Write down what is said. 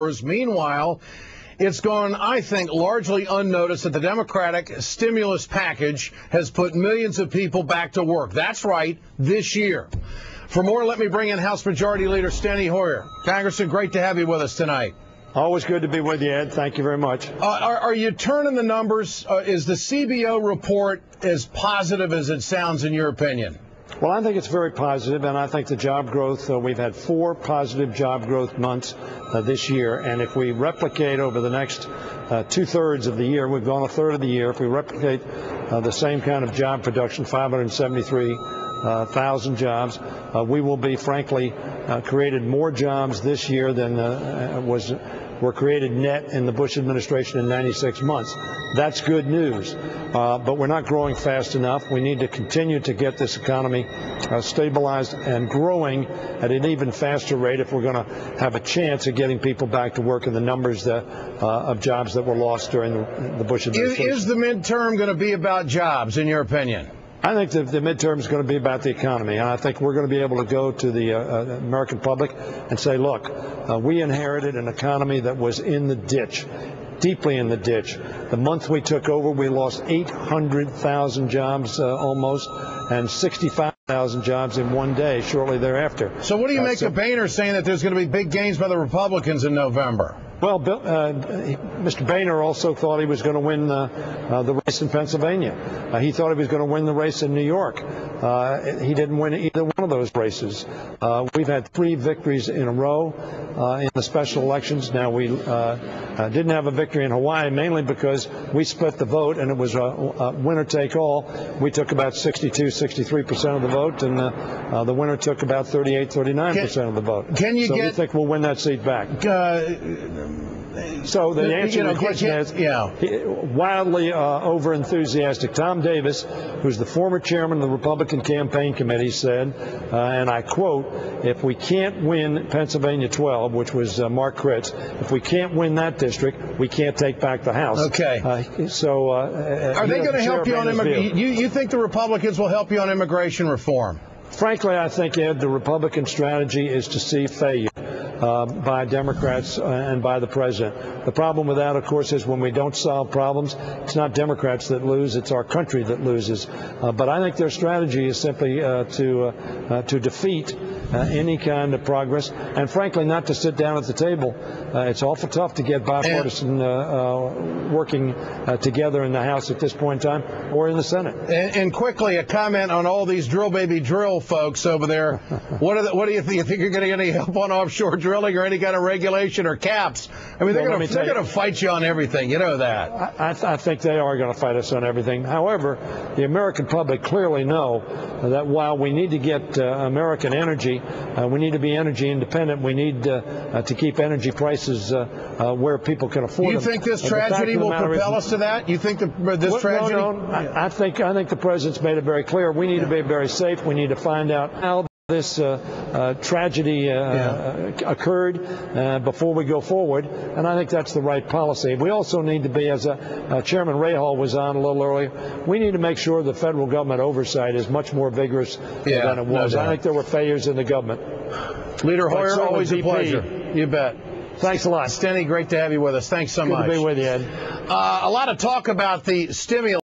Meanwhile, it's gone, I think, largely unnoticed that the Democratic stimulus package has put millions of people back to work. That's right, this year. For more, let me bring in House Majority Leader Steny Hoyer. Congressman, great to have you with us tonight. Always good to be with you, Ed. Thank you very much. Are you turning the numbers? Is the CBO report as positive as it sounds in your opinion? Well, I think it's very positive, and I think the job growth, we've had 4 positive job growth months this year, and if we replicate over the next 2/3 of the year, we've gone a third of the year, if we replicate the same kind of job production, 573,000 jobs, we will be, frankly, created more jobs this year than were created net in the Bush administration in 96 months. That's good news, but we're not growing fast enough. We need to continue to get this economy stabilized and growing at an even faster rate if we're going to have a chance of getting people back to work in the numbers of jobs that were lost during the Bush administration. Is the midterm going to be about jobs, in your opinion? I think the midterm is going to be about the economy, and I think we're going to be able to go to the American public and say, look, we inherited an economy that was in the ditch, deeply in the ditch. The month we took over, we lost 800,000 jobs almost, and 65,000 jobs in one day shortly thereafter. So what do you make of Boehner saying that there's going to be big gains by the Republicans in November? Well, Mr. Boehner also thought he was going to win the race in Pennsylvania. He thought he was going to win the race in New York. He didn't win either one of those races. We've had 3 victories in a row in the special elections. Now, we didn't have a victory in Hawaii, mainly because we split the vote, and it was a winner-take-all. We took about 63% of the vote, and the winner took about 38-39% of the vote. We think we'll win that seat back. So the answer to the question is, wildly over-enthusiastic. Tom Davis, who's the former chairman of the Republican Campaign Committee, said, and I quote, if we can't win Pennsylvania 12, which was Mark Kritz, if we can't win that district, we can't take back the House. Okay. Are they going to help you on immigration? You think the Republicans will help you on immigration reform? Frankly, I think, Ed, the Republican strategy is to see failure by Democrats and by the president. The problem with that, of course, is when we don't solve problems, it's not Democrats that lose, it's our country that loses. But I think their strategy is simply to defeat any kind of progress, and frankly, not to sit down at the table. It's awful tough to get bipartisan working together in the House at this point in time, or in the Senate. And quickly, a comment on all these drill baby drill folks over there. What do you think? You think you're going to get any help on offshore drilling or any kind of regulation or caps? I mean, they're going to fight you on everything. You know that. I think they are going to fight us on everything. However, the American public clearly know that while we need to get American energy, we need to be energy independent. We need to keep energy prices where people can afford them. You think this tragedy will propel us to that? You think this tragedy? No. I think the president's made it very clear. We need to be very safe. We need to find out how this tragedy occurred before we go forward, and I think that's the right policy. We also need to be, as Chairman Rahal was on a little earlier, we need to make sure the federal government oversight is much more vigorous than it was. I think there were failures in the government. Leader Hoyer, always a pleasure. You bet. Thanks a lot. Steny, great to have you with us. Thanks so much. Good to be with you, Ed. A lot of talk about the stimulus.